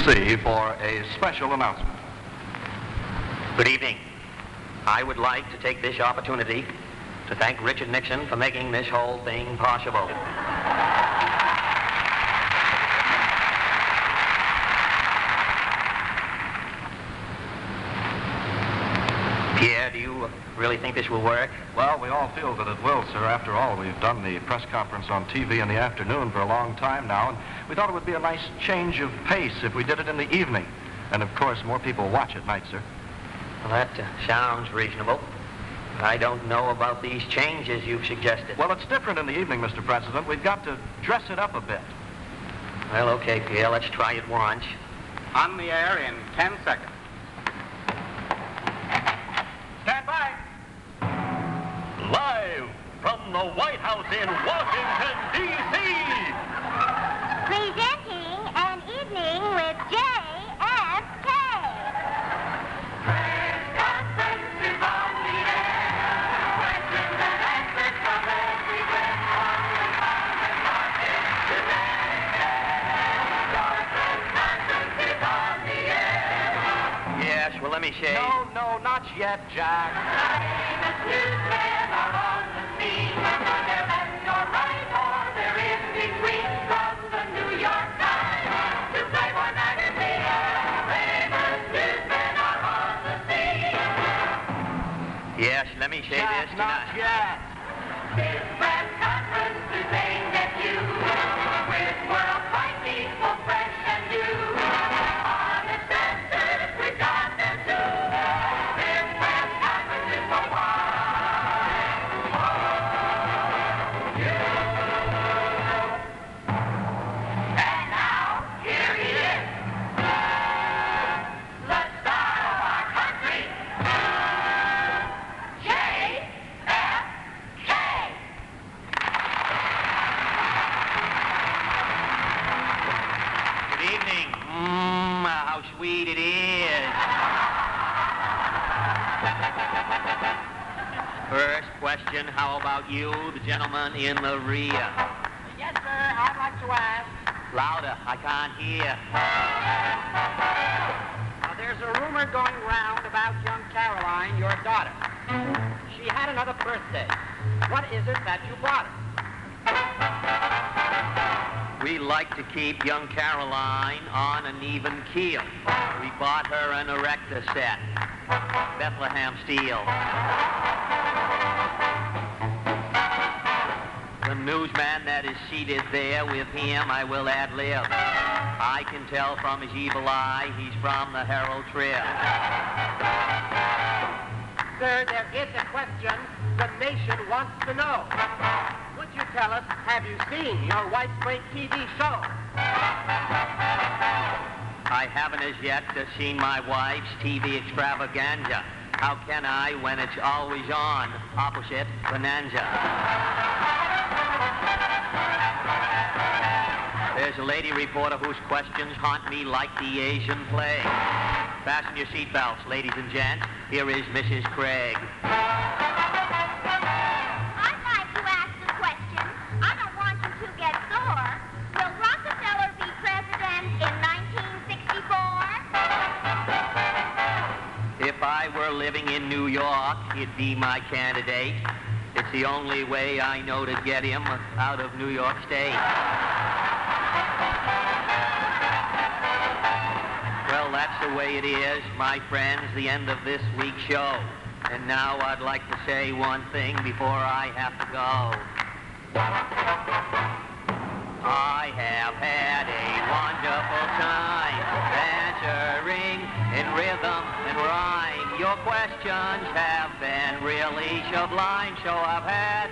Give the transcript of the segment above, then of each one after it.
NBC for a special announcement. Good evening. I would like to take this opportunity to thank Richard Nixon for making this whole thing possible. Pierre, do you really think this will work? Well, we all feel that it will, sir. After all, we've done the press conference on TV in the afternoon for a long time now, and we thought it would be a nice change of pace if we did it in the evening. And, of course, more people watch at night, sir. Well, that sounds reasonable. I don't know about these changes you've suggested. Well, it's different in the evening, Mr. President. We've got to dress it up a bit. Well, okay, Pierre, let's try it once. On the air in 10 seconds. Stand by. Live from the White House in Washington, D.C. Presenting An Evening with JFK. Press conference is on the air. Questions and answers from everywhere. On the common market today. Your press conference is on the air. Yes, well, let me say... No, not yet, Jack. Famous newsmen are on the scene. They're left or right or they're in between. From the New York Times to Playboy magazine. Famous newsmen are on the scene. Yes, let me say this Jack, not tonight. yet. This press conference is aimed at you. With world-wide people fresh and new. Honest answers we've got them too. This press conference is for And now, here he is. The star of our country. JFK. Good evening. How sweet it is. First question, how about you, the gentleman in the rear? Yes, sir. I'd like to ask. Louder, I can't hear. There's a rumor going round about young Caroline, your daughter. She had another birthday. What is it that you bought her? We like to keep young Caroline on an even keel. We bought her an erector set, Bethlehem steel. The newsman that is seated there with him, I will ad-lib. I can tell from his evil eye he's from the Herald Trib. Sir, there is a question the nation wants to know. Would you tell us, have you seen your wife's great TV show? I haven't as yet seen my wife's TV extravaganza. How can I when it's always on, opposite Bonanza? There's a lady reporter whose questions haunt me like the Asian plague. Fasten your seatbelts, ladies and gents. Here is Mrs. Craig. I'd like to ask a question. I don't want you to get sore. Will Rockefeller be president in 1964? If I were living in New York, he'd be my candidate. It's the only way I know to get him out of New York State. Well, that's the way it is, my friends, the end of this week's show. And now I'd like to say one thing before I have to go. I have had a wonderful time answering in rhythm and rhyme. Your questions have been really sublime, so I've had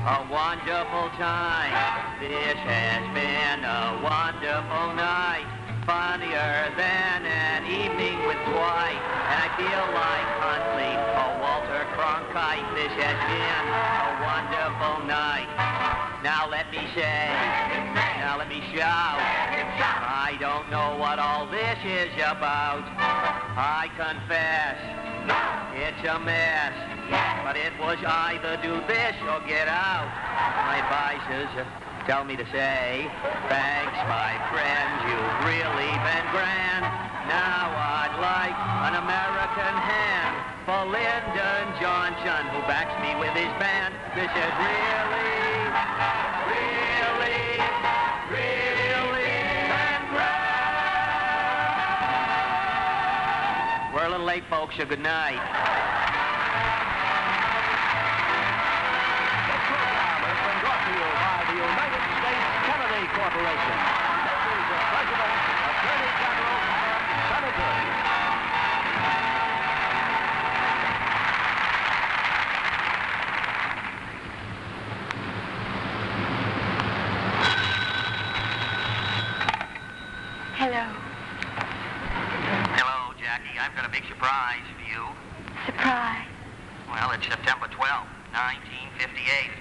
a wonderful time. This has been a wonderful night, funnier than an evening with Dwight. And I feel like Huntley or Walter Cronkite. This has been a wonderful night. Now let me say, now let me shout, I don't know what all this is about. I confess, it's a mess, but it was either do this or get out. My advice is tell me to say, thanks, my friends, you've really been grand. Now I'd like an American hand for Lyndon Johnson, who backs me with his band. This is really been grand. We're a little late, folks, so good night. Corporation. Makers of President, Attorney General, and Senators. Hello. Hello, Jackie. I've got a big surprise for you. Surprise. Well, it's September 12th, 1958.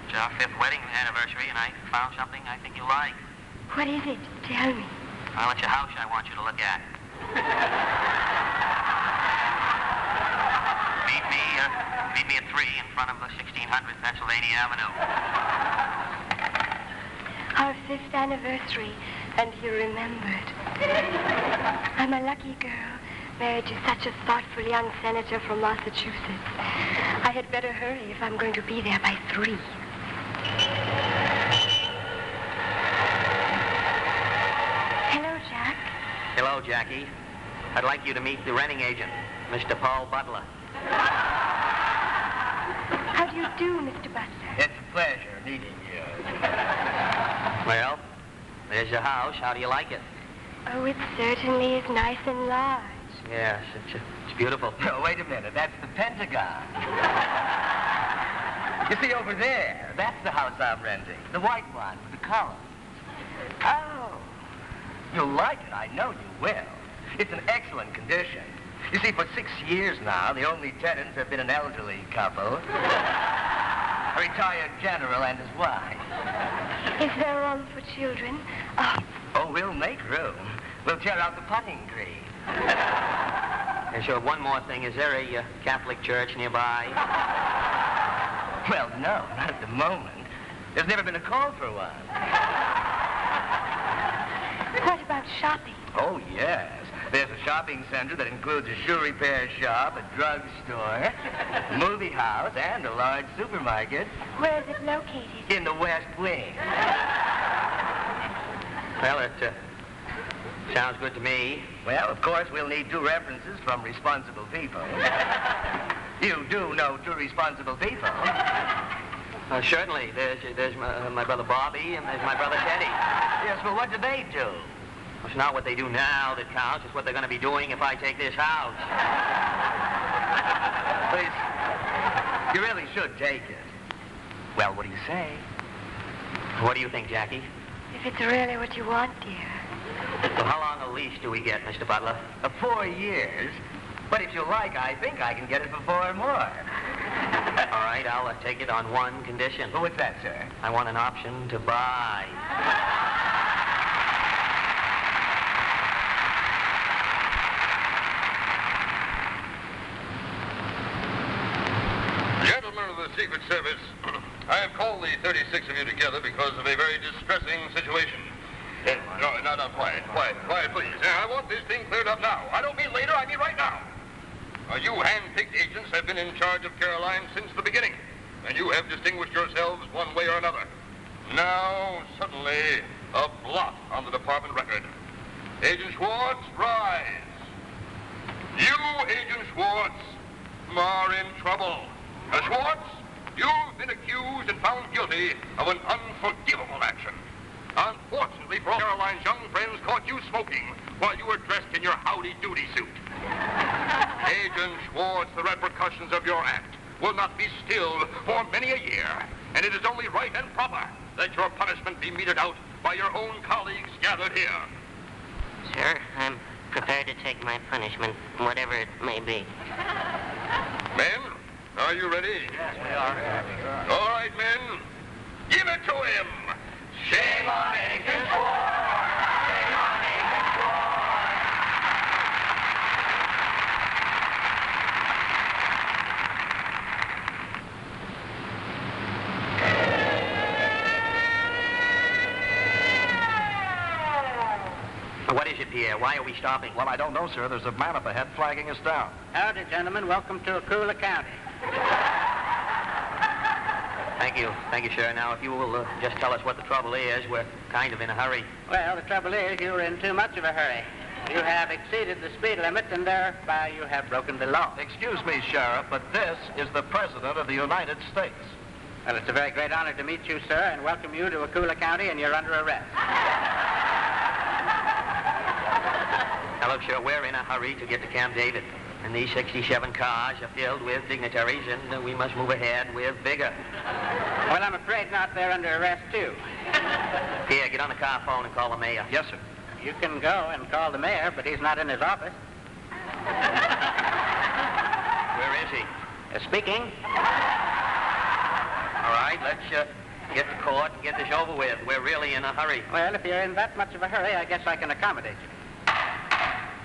It's our 5th wedding anniversary, and I found something I think you like. What is it? Tell me. Well, it's a house I want you to look at. Meet me at 3 in front of the 1600 Pennsylvania Avenue. Our 5th anniversary, and you remembered. I'm a lucky girl, married to such a thoughtful young senator from Massachusetts. I had better hurry if I'm going to be there by 3. Hello, Jack. Hello, Jackie. I'd like you to meet the renting agent, Mr. Paul Butler. How do you do, Mr. Butler? It's a pleasure meeting you. Well, there's your house. How do you like it? Oh, it certainly is nice and large. Yes, it's beautiful. Oh, wait a minute. That's the Pentagon. You see, over there, that's the house I'm renting. The white one with the columns. Oh. You'll like it. I know you will. It's in excellent condition. You see, for 6 years now, the only tenants have been an elderly couple, a retired general and his wife. Is there room for children? Oh, we'll make room. We'll tear out the putting green. And sure, one more thing. Is there a Catholic church nearby? Well, no, not at the moment. There's never been a call for one. What about shopping? Oh, yes. There's a shopping center that includes a shoe repair shop, a drugstore, a movie house, and a large supermarket. Where is it located? In the West Wing. Well, it sounds good to me. Well, of course, we'll need 2 references from responsible people. You do know 2 responsible people. Certainly. There's my brother Bobby, and there's my brother Teddy. Yes, well, what do they do? It's not what they do now that counts. It's what they're going to be doing if I take this house. Please, you really should take it. Well, what do you say? What do you think, Jackie? If it's really what you want, dear. So how long a lease do we get, Mr. Butler? 4 years. But if you like, I think I can get it for 4 more. All right, I'll take it on one condition. Well, what's that, sir? I want an option to buy. Gentlemen of the Secret Service, I have called the 36 of you together because of a very distressing situation. No, quiet, please. I want this thing cleared up now. I don't mean later, I mean right now. You hand-picked agents have been in charge of Caroline since the beginning, and you have distinguished yourselves one way or another. Now, suddenly, a blot on the department record. Agent Schwartz, rise. You, Agent Schwartz, are in trouble. Schwartz, you've been accused and found guilty of an unforgivable action. Unfortunately for all, Caroline's young friends caught you smoking while you were dressed in your howdy-doody suit. Agent Schwartz, the repercussions of your act will not be stilled for many a year, and it is only right and proper that your punishment be meted out by your own colleagues gathered here. Sir, I'm prepared to take my punishment, whatever it may be. Men, are you ready? Yes, we are. All right, men, give it to him. Shame on Agent Schwartz! Shame on Agent Schwartz! What is it, Pierre? Why are we stopping? Well, I don't know, sir. There's a man up ahead flagging us down. Howdy, gentlemen. Welcome to Akula County. Thank you, sir. Now, if you will just tell us what the trouble is, we're kind of in a hurry. Well, the trouble is you're in too much of a hurry. You have exceeded the speed limit, and thereby you have broken the law. Excuse me, Sheriff, but this is the President of the United States. Well, it's a very great honor to meet you, sir, and welcome you to Akula County, and you're under arrest. Now, look, sir, we're in a hurry to get to Camp David. And these 67 cars are filled with dignitaries, and we must move ahead with vigor. Well, I'm afraid not. They're under arrest, too. Here, get on the car phone and call the mayor. Yes, sir. You can go and call the mayor, but he's not in his office. Where is he? Speaking. All right, let's get to court and get this over with. We're really in a hurry. Well, if you're in that much of a hurry, I guess I can accommodate you.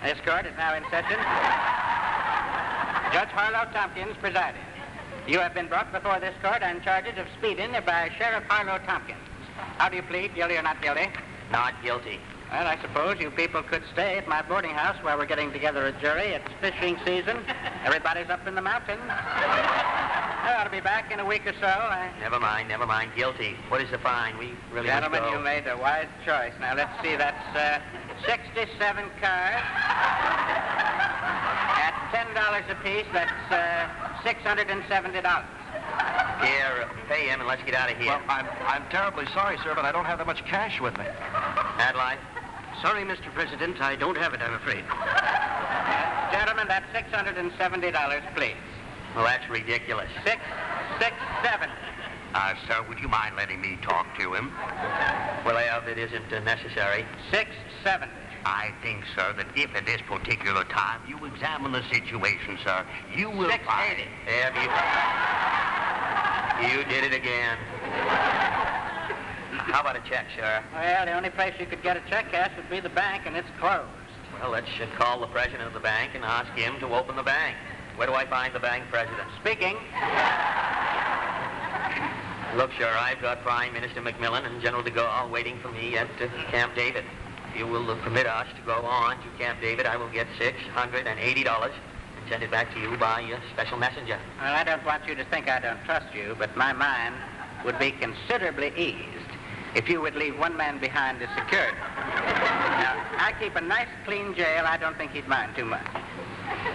This court is now in session. Judge Harlow Tompkins presiding. You have been brought before this court on charges of speeding by Sheriff Harlow Tompkins. How do you plead, guilty or not guilty? Not guilty. Well, I suppose you people could stay at my boarding house while we're getting together a jury. It's fishing season. Everybody's up in the mountains. Well, I'll be back in a week or so. Never mind. Guilty. What is the fine? We really must Gentlemen, go. you made a wise choice. Now, let's see. That's 67 cars. At $10 apiece, that's $670. Here, pay him and let's get out of here. Well, I'm terribly sorry, sir, but I don't have that much cash with me. Adlai? Sorry, Mr. President, I don't have it, I'm afraid. Gentlemen, that's $670, please. Well, that's ridiculous. 667. Sir, would you mind letting me talk to him? Well, Alf, it isn't necessary. 670. I think, sir, that if at this particular time you examine the situation, sir, you will 680. There, you did it again. How about a check, sir? Well, the only place you could get a check cash would be the bank, and it's closed. Well, let's call the president of the bank and ask him to open the bank. Where do I find the bank president? Speaking. Look, sir, I've got Prime Minister Macmillan and General de Gaulle waiting for me at Camp David. If you will permit us to go on to Camp David, I will get $680 and send it back to you by a special messenger. Well, I don't want you to think I don't trust you, but my mind would be considerably eased if you would leave one man behind as security. Now, I keep a nice, clean jail. I don't think he'd mind too much.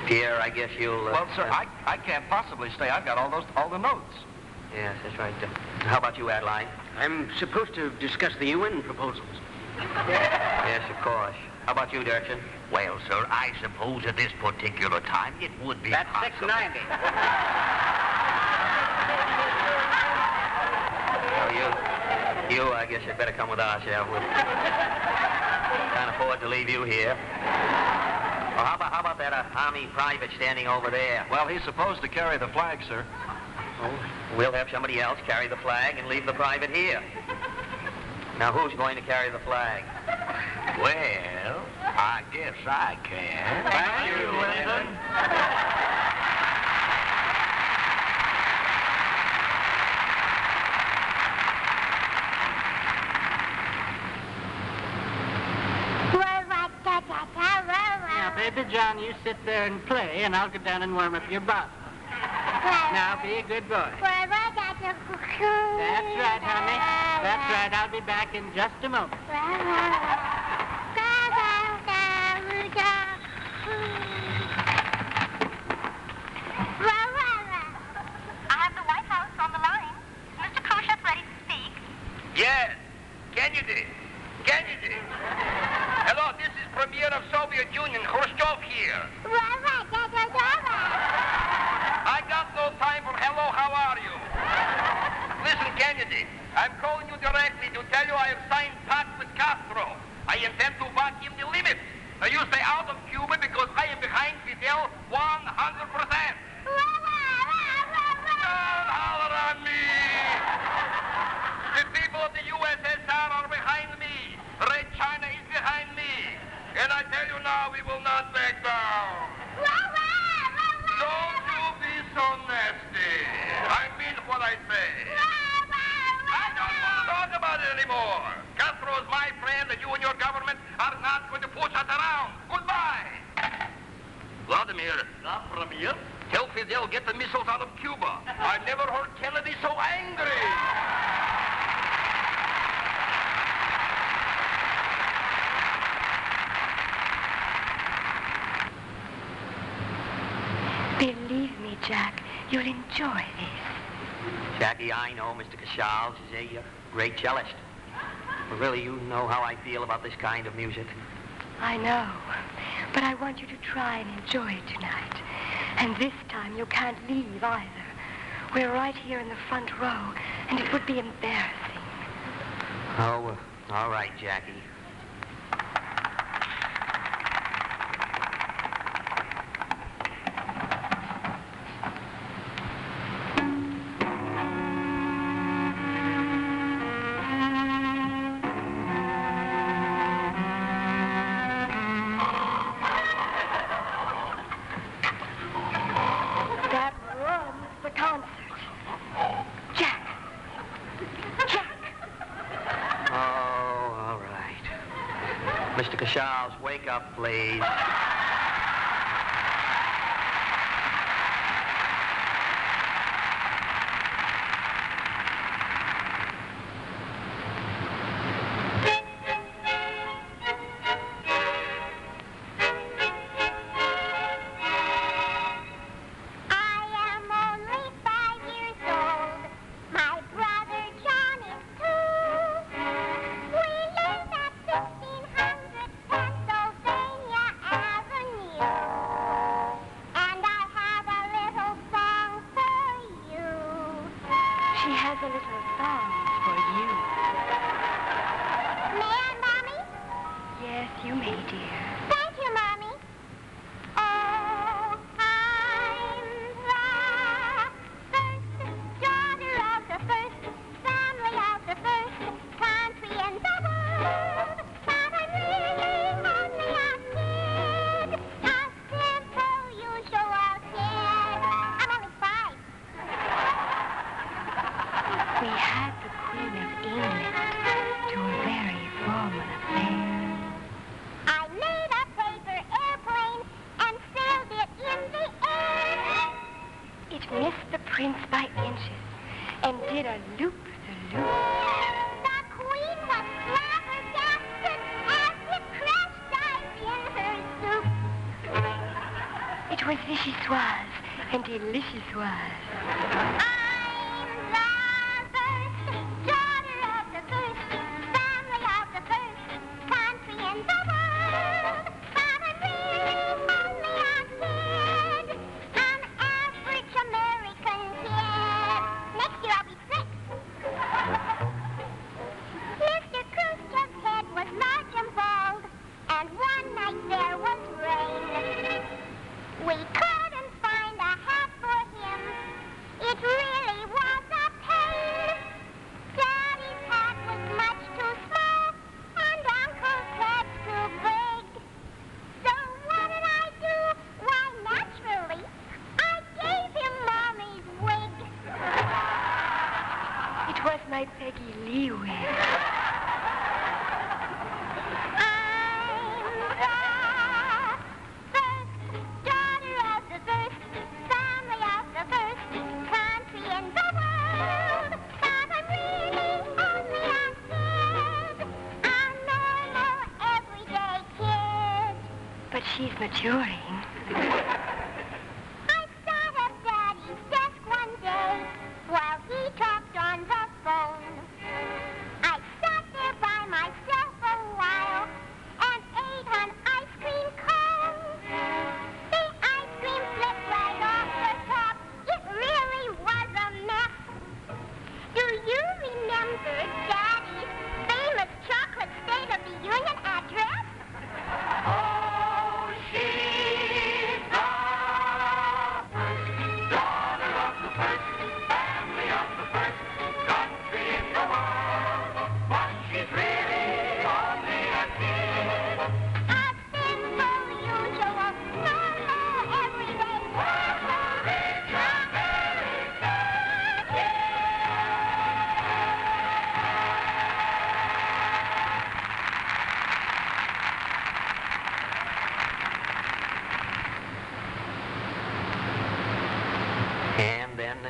Pierre, I guess you'll... Well, sir, I can't possibly stay. I've got all the notes. Yes, that's right. How about you, Adeline? I'm supposed to discuss the UN proposals. Yes, of course. How about you, Dirksen? Well, sir, I suppose at this particular time it would be That's possible. $690. You, I guess you'd better come with us, yeah. We can't afford to leave you here. Well, how about that Army private standing over there? Well, he's supposed to carry the flag, sir. Oh, we'll have somebody else carry the flag and leave the private here. Now, who's going to carry the flag? Well, I guess I can. Thank you, Wilson. Now, baby John, you sit there and play, and I'll go down and warm up your bottle. Now, be a good boy. That's right, honey. That's right. I'll be back in just a moment. I have the White House on the line. Mr. Khrushchev ready to speak? Yes. Kennedy. Hello, this is Premier of Soviet Union, Khrushchev here. I got no time for hello, how are you? Listen, Kennedy, I'm calling you directly to tell you I have signed pact with Castro. I intend to back him the limit. Now you stay out of Cuba because I am behind Fidel 100%. Don't holler on me. The people of the USSR are behind me. Red China is behind me. And I tell you now, we will not back down. Don't you be so nasty. I mean what I say. I don't want to talk about it. anymore. Castro's my friend, and you and your government are not going to push us around. Goodbye. Vladimir. Vladimir? Tell Fidel get the missiles out of Cuba. I never heard Kennedy so angry. Believe me, Jack, you'll enjoy this. Jackie, I know Mr. Casals is a great cellist. But really, you know how I feel about this kind of music. I know, but I want you to try and enjoy it tonight. And this time you can't leave either. We're right here in the front row, and it would be embarrassing. Oh, all right, Jackie. That runs the concert. Jack! Jack! Oh, all right. Mr. Casals, wake up, please. I am only 5 years old. My brother John is 2. We live at 1600 Pennsylvania Avenue. And I have a little song for you. She has a little song for you. May I, Mommy? Yes, you may, dear. Thank you, Mommy. Oh, I'm the first daughter of the first family of the first country in the world. But I'm really only a kid, a simple, usual kid. I'm only 5. We had the Queen of England to a very formal affair. I made a paper airplane and sailed it in the air. It missed the prince by inches and did a loop-the-loop. The Queen was flabbergasted as it crashed dive in her soup. It was vichyssoise and delicious-wise. I'm the first daughter of the first family of the first country in the world. But I'm really only a kid, an average American kid. Next year I'll be 6. Mr. Khrushchev's head was large and bald, and one night there was rain. We couldn't find a hat for him. It really was a pain. Daddy's hat was much too small, and Uncle's head too big. So what did I do? Why, naturally, I gave him Mommy's wig. It was my Peggy Lee wig. I'm the first daughter of the first family of the first country in the world. But I'm really only a kid, a normal, everyday kid. But she's maturing. I sat at Daddy's desk one day while he talked on the phone. I sat there by myself a while and ate an ice cream cone. The ice cream slipped right off the top. It really was a mess. Do you remember Daddy's famous chocolate State of the Union address? Oh, she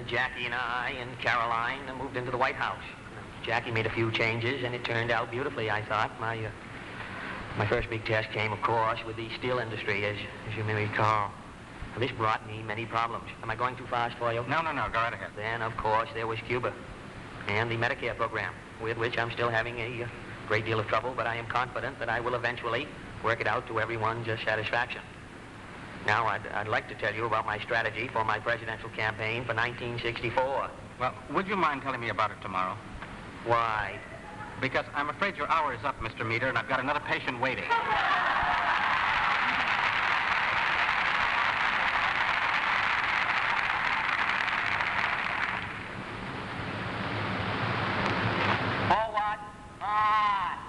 Jackie and I and Caroline moved into the White House. Jackie made a few changes, and it turned out beautifully, I thought. My first big test came, of course, with the steel industry, as you may recall. This brought me many problems. Am I going too fast for you? No. Go right ahead. Then, of course, there was Cuba and the Medicare program, with which I'm still having a great deal of trouble, but I am confident that I will eventually work it out to everyone's satisfaction. Now, I'd like to tell you about my strategy for my presidential campaign for 1964. Well, would you mind telling me about it tomorrow? Why? Because I'm afraid your hour is up, Mr. Meter, and I've got another patient waiting. Forward, march!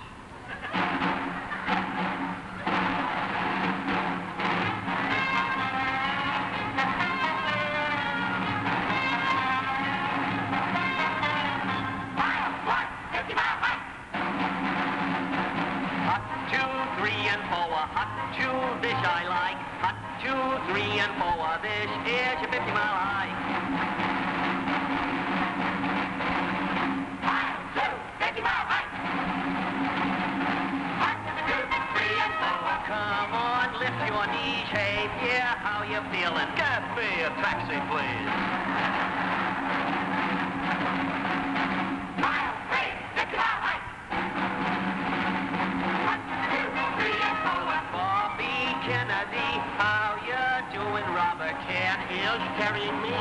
Hot, 2, 3, and 4. Hot, 2, this I like. Hot, 2, 3, and 4. This is your 50-mile hike. Come on, lift your knees, hey, yeah, how you feeling? Get me a taxi, please. Bobby Kennedy, how you doing? Robert Cat is carrying me.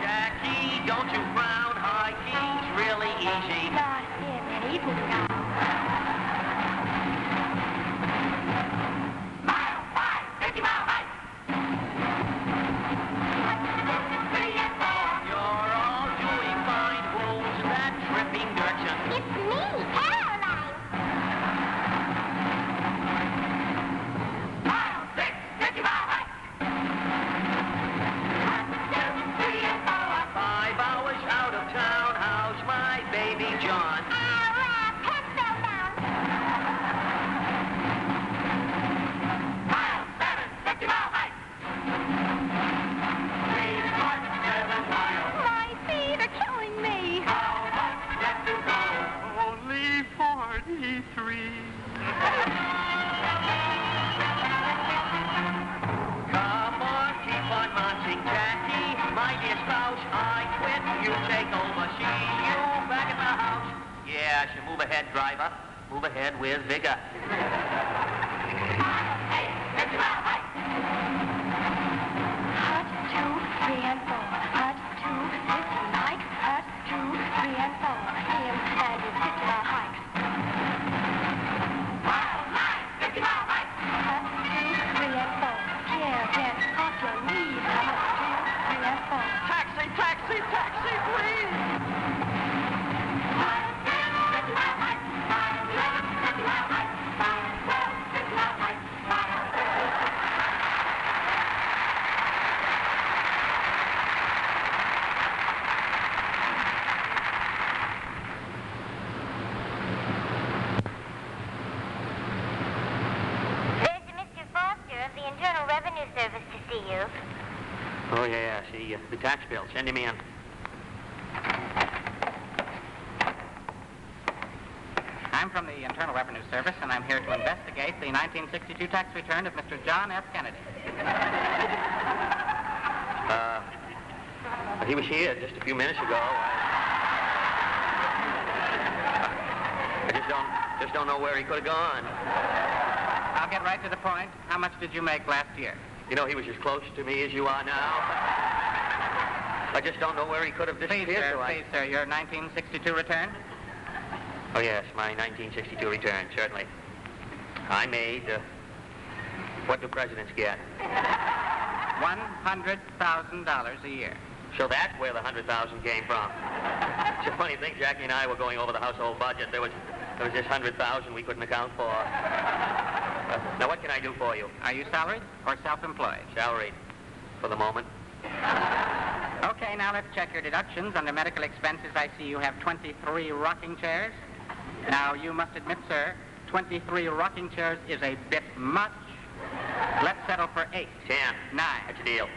Jackie, don't you frown. Hiking's really easy. Not him, and even now. You're all doing fine. Who's that tripping Gretchen? It's me, Caroline. Five hours out of town. How's my baby John? Pencil down. My feet are killing me. Only 43. Come on, keep on marching, Jackie. My dear spouse, I quit. You take over. See you back at the house. Yes, you move ahead, driver. Move ahead with vigor. Hut, 2, 3, and 4. Hut, 2, this you like. Hut, 2, 3, and 4. Him and his 50-mile hikes. Hut, 2, 3, and 4. Pierre, get off your knees. Hut, 2, 3, and 4. Taxi, taxi, taxi, please. There's a Mr. Foster of the Internal Revenue Service to see you. Oh, yeah, see, the tax bill. Send him in. I'm from the Internal Revenue Service, and I'm here to investigate the 1962 tax return of Mr. John F. Kennedy. He was here just a few minutes ago. I just don't know where he could have gone. I'll get right to the point. How much did you make last year? You know, he was as close to me as you are now. I just don't know where he could have disappeared to. Please, sir, your 1962 return? Oh, yes, my 1962 return, certainly. I made, what do presidents get? $100,000 a year. So that's where the 100,000 came from. It's a funny thing, Jackie and I were going over the household budget. There was this 100,000 we couldn't account for. Now, what can I do for you? Are you salaried or self-employed? Salaried, for the moment. Okay, now let's check your deductions. Under medical expenses, I see you have 23 rocking chairs. Now, you must admit, sir, 23 rocking chairs is a bit much. Let's settle for 8. 10. 9. That's a deal.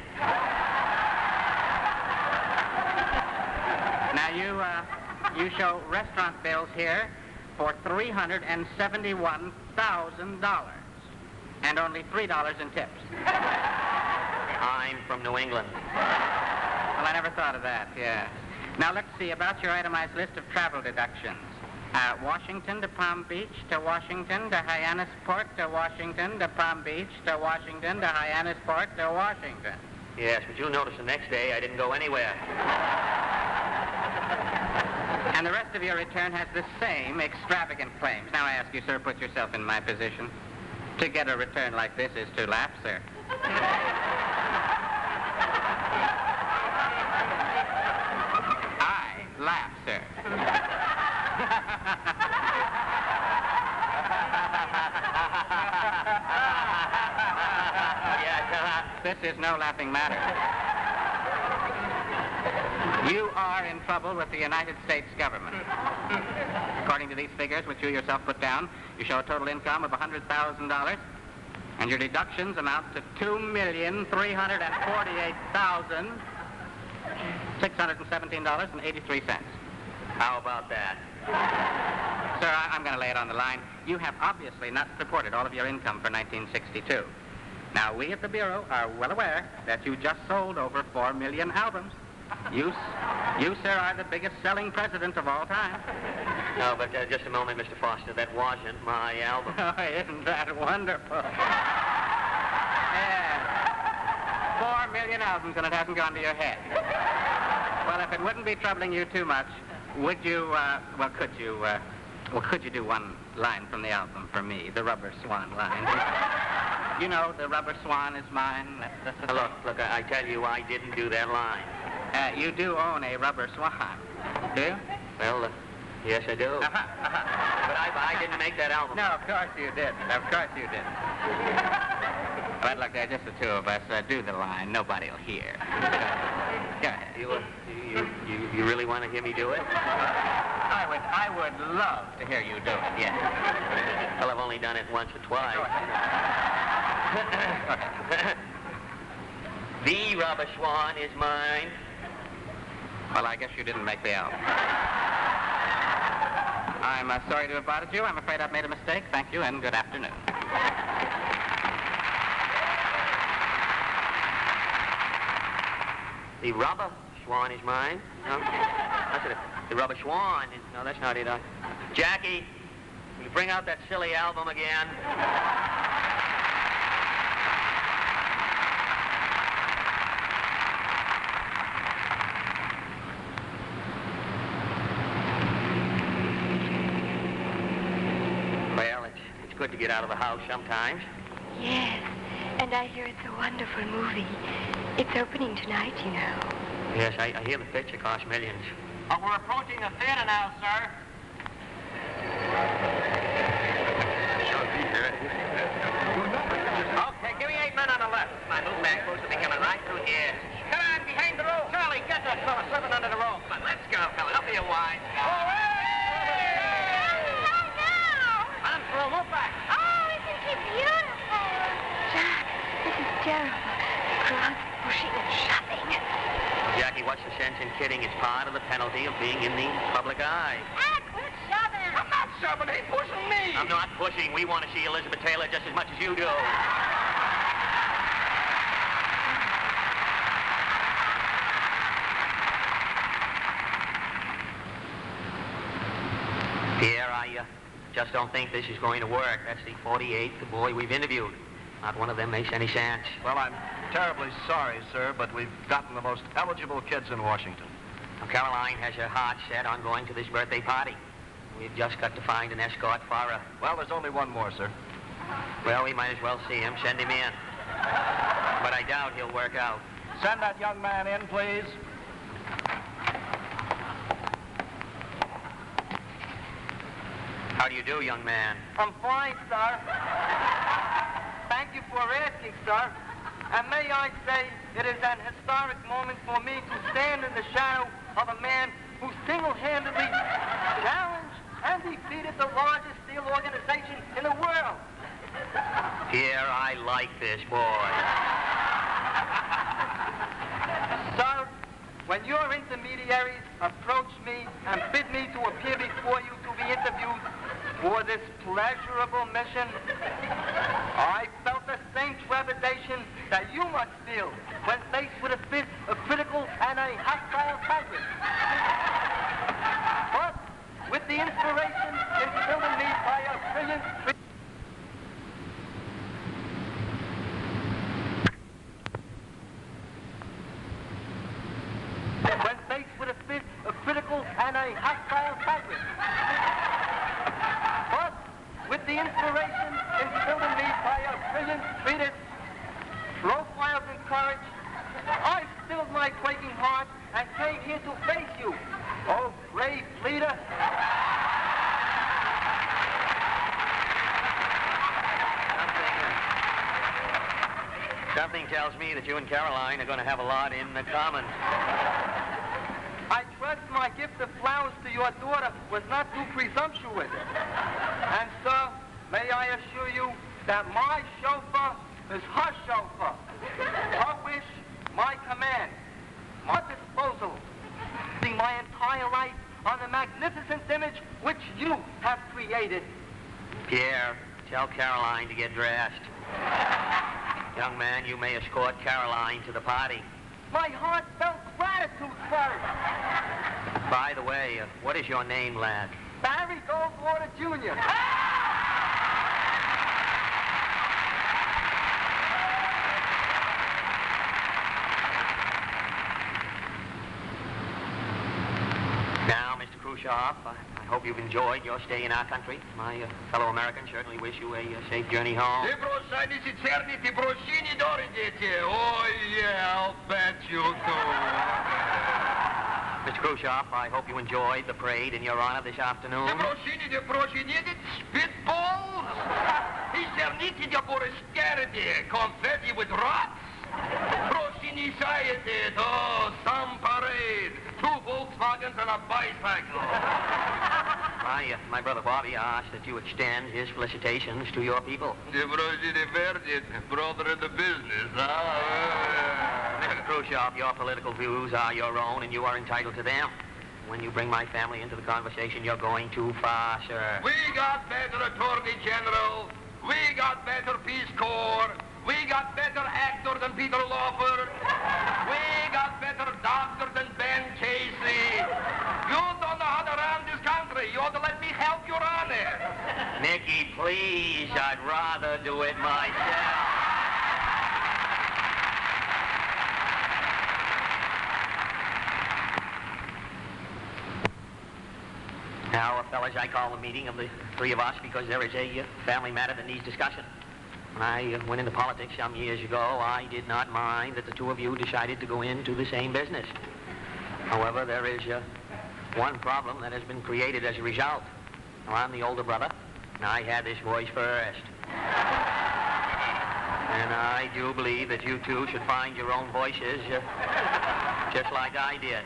Now, you show restaurant bills here for $371,000. And only $3 in tips. I'm from New England. Well, I never thought of that, yeah. Now, let's see about your itemized list of travel deductions. Washington to Palm Beach, to Washington, to Hyannisport, to Washington, to Palm Beach, to Washington, to Hyannisport, to Washington. Yes, but you'll notice the next day I didn't go anywhere. And the rest of your return has the same extravagant claims. Now, I ask you, sir, put yourself in my position. To get a return like this is to laugh, sir. I laugh, sir. This is no laughing matter. You are in trouble with the United States government. According to these figures, which you yourself put down, you show a total income of $100,000, and your deductions amount to $2,348,617.83. How about that? Sir, I'm going to lay it on the line. You have obviously not reported all of your income for 1962. Now, we at the Bureau are well aware that you just sold over 4 million albums. You, sir, are the biggest selling president of all time. No, but just a moment, Mr. Foster. That wasn't my album. Oh, isn't that wonderful? Yeah. 4 million albums and it hasn't gone to your head. Well, if it wouldn't be troubling you too much, would you, could you do one line from the album for me, the Rubber Swan line? You know, the Rubber Swan is mine. That's the Look, I tell you, I didn't do that line. You do own a Rubber Swan, do you? Well, yes, I do. But I didn't make that album. No, of course you did. Of course you did. But look, just the two of us. Do the line. Nobody will hear. Go ahead. You really want to hear me do it? I would love to hear you do it, yes. Well, I've only done it once or twice. Go ahead. The Rubber Swan is mine. Well, I guess you didn't make the album. I'm sorry to have bothered you. I'm afraid I've made a mistake. Thank you, and good afternoon. The Rubber Swan is mine. No? That's it. The Rubber Swan is... No, that's not it. Jackie, will you bring out that silly album again? Well, it's good to get out of the house sometimes. Yes, and I hear it's a wonderful movie. It's opening tonight, you know. Yes, I hear the picture costs millions. We're approaching the theater now, sir. Okay, give me 8 men on the left. My movement supposed to be coming right through here. Come on, behind the rope. Charlie, get that fella slipping under the rope. Come on, let's go, fella. Don't be a wise guy. I'm through. Move back. Oh, isn't he beautiful? Jack, this is terrible. Crowds pushing and shoving. Jackie, what's the sense in kidding? It's part of the penalty of being in the public eye. Quit shoving. I'm not shoving. He's pushing me. I'm not pushing. We want to see Elizabeth Taylor just as much as you do. Pierre, I just don't think this is going to work. That's the 48th boy we've interviewed. Not one of them makes any sense. Well, I'm terribly sorry, sir, but we've gotten the most eligible kids in Washington. Now, Caroline has her heart set on going to this birthday party. We've just got to find an escort for her. Well, there's only one more, sir. Well, we might as well see him. Send him in. But I doubt he'll work out. Send that young man in, please. How do you do, young man? I'm fine, sir. Thank you for asking, sir. And may I say, it is an historic moment for me to stand in the shadow of a man who single-handedly challenged and defeated the largest steel organization in the world. Pierre, I like this boy. Sir, when your intermediaries approached me and bid me to appear before you to be interviewed for this pleasurable mission, I felt the same trepidation that you must feel when faced with a critical and a hostile Congress. But with the inspiration instilled in me by a brilliant... When faced with a critical and a hostile Congress. But with the inspiration instilled in me by a brilliant treatise, Profiles in Courage, I stilled my quaking heart and came here to face you, oh brave leader. Something tells me that you and Caroline are going to have a lot in common. I trust my gift of flowers to your daughter was not too presumptuous. And, sir, may I assure you that my chauffeur is her chauffeur. Her wish, my command, my disposal. See my entire life on the magnificent image which you have created. Pierre, tell Caroline to get dressed. Young man, you may escort Caroline to the party. My heartfelt gratitude, sir. By the way, what is your name, lad? Barry Goldwater, Jr. Now, Mr. Khrushchev, I hope you've enjoyed your stay in our country. My fellow Americans certainly wish you a safe journey home. Oh, yeah, I'll bet you do. Mr. Khrushchev, I hope you enjoyed the parade in your honor this afternoon. Spitballs? Confetti with rots? Oh, some parade. 2 Volkswagens and a bicycle. My brother Bobby asked that you extend his felicitations to your people. Brother in the business, huh? Mr. Khrushchev, your political views are your own, and you are entitled to them. When you bring my family into the conversation, you're going too far, sir. We got better Attorney General. We got better Peace Corps. We got better actor than Peter Lawford. We got better doctor than Ben Casey. You don't know how to run this country. You ought to let me help your honor. Nicky, please, I'd rather do it myself. Now, fellas, I call the meeting of the 3 of us because there is a family matter that needs discussion. When I went into politics some years ago, I did not mind that the 2 of you decided to go into the same business. However, there is one problem that has been created as a result. Now, I'm the older brother, and I had this voice first. And I do believe that you 2 should find your own voices just like I did.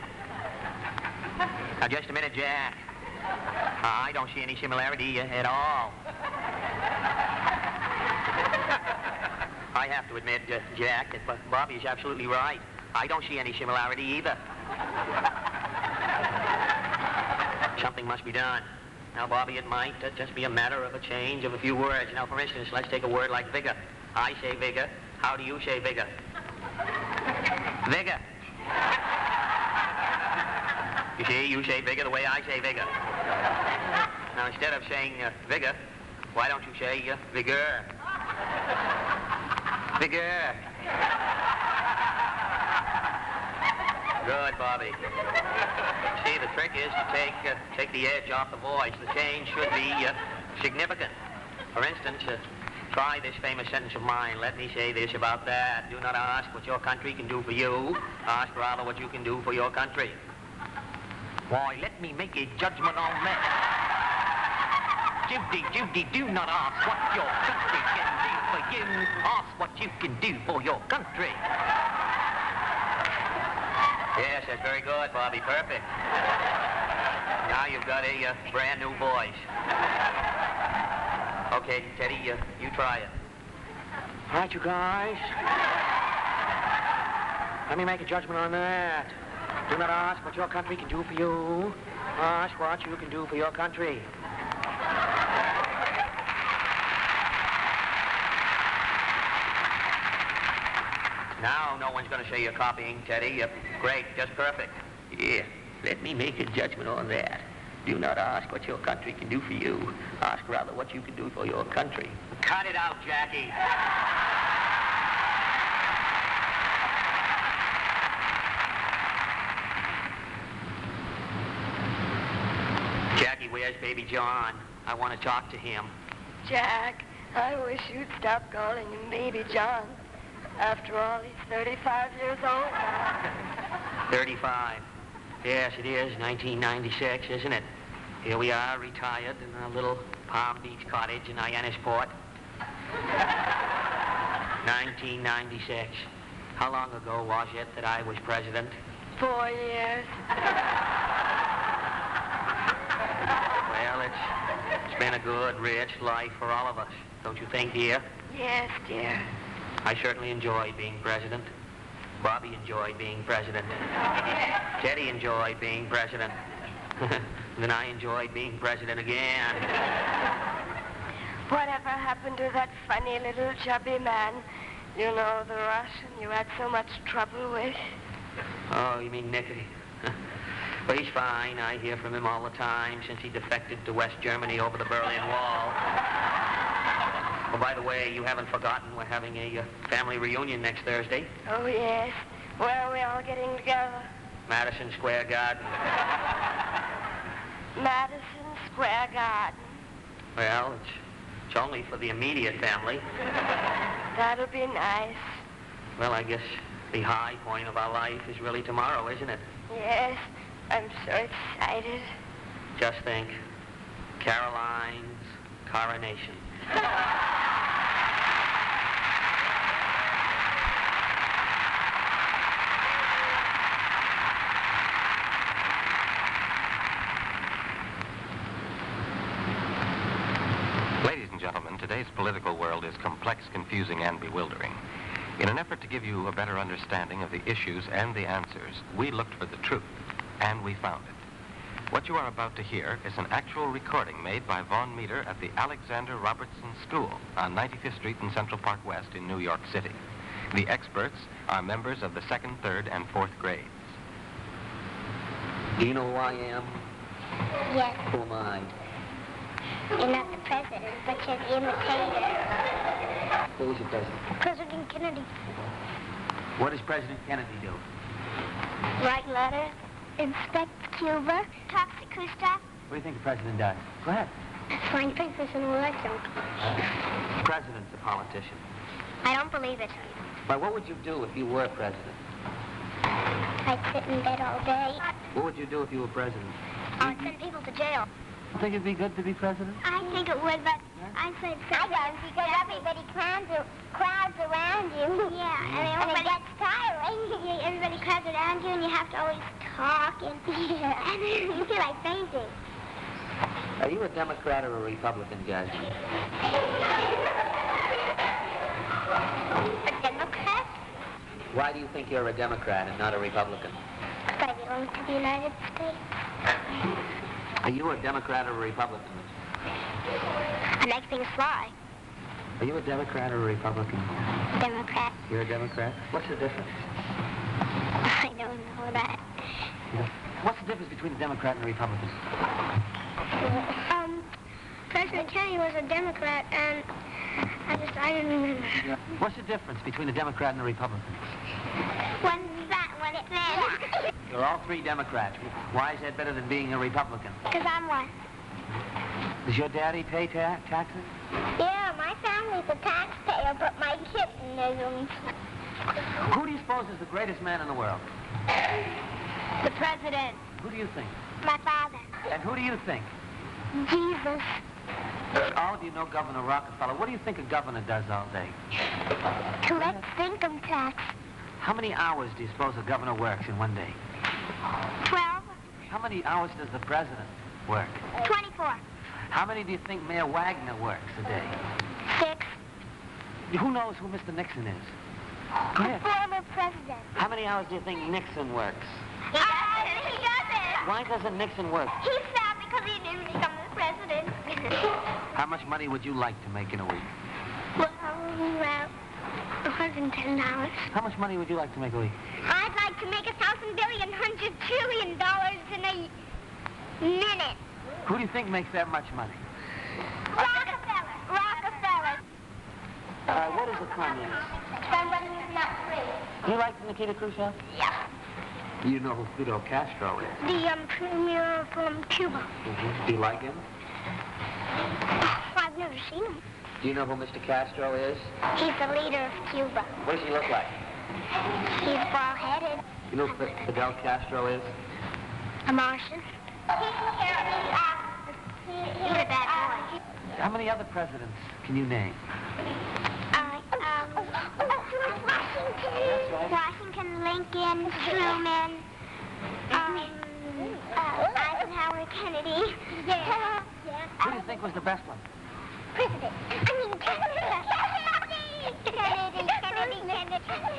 Now, just a minute, Jack. I don't see any similarity at all. I have to admit, Jack, that Bobby is absolutely right. I don't see any similarity either. Something must be done. Now, Bobby, it might just be a matter of a change of a few words. Now, for instance, let's take a word like vigor. I say vigor. How do you say vigor? Vigor. You see, you say vigor the way I say vigor. Now, instead of saying vigor, why don't you say vigor? Vigor. Good, Bobby. See, the trick is to take the edge off the voice. The change should be significant. For instance, try this famous sentence of mine. Let me say this about that. Do not ask what your country can do for you. Ask rather what you can do for your country. Why, let me make a judgment on that. Judy, do not ask what your country can do for you. Ask what you can do for your country. Yes, that's very good, Bobby. Perfect. Now you've got a brand new voice. Okay, Teddy, you try it. All right, you guys. Let me make a judgment on that. Do not ask what your country can do for you. Ask what you can do for your country. Now no one's going to say you're copying, Teddy. Great, just perfect. Yeah, let me make a judgment on that. Do not ask what your country can do for you. Ask rather what you can do for your country. Cut it out, Jackie. Jackie, where's Baby John? I want to talk to him. Jack, I wish you'd stop calling him Baby John. After all, he's 35 years old now. 35. Yes, it is. 1996, isn't it? Here we are, retired in a little Palm Beach cottage in Hyannisport. 1996. How long ago was it that I was president? 4 years. Well, it's been a good, rich life for all of us, don't you think, dear? Yes, dear. I certainly enjoyed being president. Bobby enjoyed being president. Teddy enjoyed being president. Then I enjoyed being president again. Whatever happened to that funny little chubby man? You know, the Russian you had so much trouble with? Oh, you mean Nicky? Well, he's fine. I hear from him all the time since he defected to West Germany over the Berlin Wall. Oh, by the way, you haven't forgotten we're having a family reunion next Thursday. Oh, yes. Where are we all getting together? Madison Square Garden. Madison Square Garden. Well, it's only for the immediate family. That'll be nice. Well, I guess the high point of our life is really tomorrow, isn't it? Yes, I'm so excited. Just think, Caroline's coronation. Ladies and gentlemen, today's political world is complex, confusing, and bewildering. In an effort to give you a better understanding of the issues and the answers, we looked for the truth, and we found it. What you are about to hear is an actual recording made by Vaughn Meter at the Alexander Robertson School on 95th Street in Central Park West in New York City. The experts are members of the 2nd, 3rd, and 4th grades. Do you know who I am? Yes, Who am I? you're not the president, but you're the imitator. Who is your president? President Kennedy. What does President Kennedy do? Write letters, inspect Cuba, talk to Khrushchev, What do you think the president does? Go ahead. find papers in election. The president's a politician. I don't believe it. Why, what would you do if you were president? I'd sit in bed all day. What would you do if you were president? I'd send people to jail. You think it'd be good to be president? I think it would, but I said sometimes because everybody crowds around you. Yeah, I mean, when it gets tiring, everybody crowds around you, and you have to always talk, and you feel like fainting. Are you a Democrat or a Republican, Judge? A Democrat? Why do you think you're a Democrat and not a Republican? Because I belong to the United States. Are you a Democrat or a Republican? I make things fly. Are you a Democrat or a Republican? Democrat. You're a Democrat? What's the difference? I don't know that. What's the difference between a Democrat and a Republican? President Kennedy was a Democrat, and I didn't remember. What's the difference between a Democrat and a Republican? One's fat, one's thin. You're all three Democrats. Why is that better than being a Republican? Because I'm one. Does your daddy pay taxes? Yeah, my family's a taxpayer, but my kitten isn't. Who do you suppose is the greatest man in the world? The president. Who do you think? My father. And who do you think? Jesus. All of you know Governor Rockefeller. What do you think a governor does all day? Collects income tax. How many hours do you suppose a governor works in one day? 12. how many hours does the president work? 24. How many do you think Mayor Wagner works a day? 6. Who knows who Mr. Nixon is? Go ahead. Former president. How many hours do you think Nixon works? He doesn't. Why doesn't Nixon work? He's sad because he didn't become the president. How much money would you like to make in a week? Well, $110. How much money would you like to make a week? I'd like to make $1,000 billion, $100 trillion in a minute. Who do you think makes that much money? Rockefeller. Rockefeller. What is a communist? Somebody who's not free. You like Nikita Khrushchev? Yeah. You know who Fidel Castro is? The premier from Cuba. Do you like him? I've never seen him. Do you know who Mr. Castro is? He's the leader of Cuba. What does he look like? He's bald-headed. You know who Fidel Castro is? A Martian. He's a bad boy. How many other presidents can you name? Washington, Lincoln, Truman, Eisenhower, Kennedy. Yeah. Who do you think was the best one? President. I mean, Kennedy. Kennedy.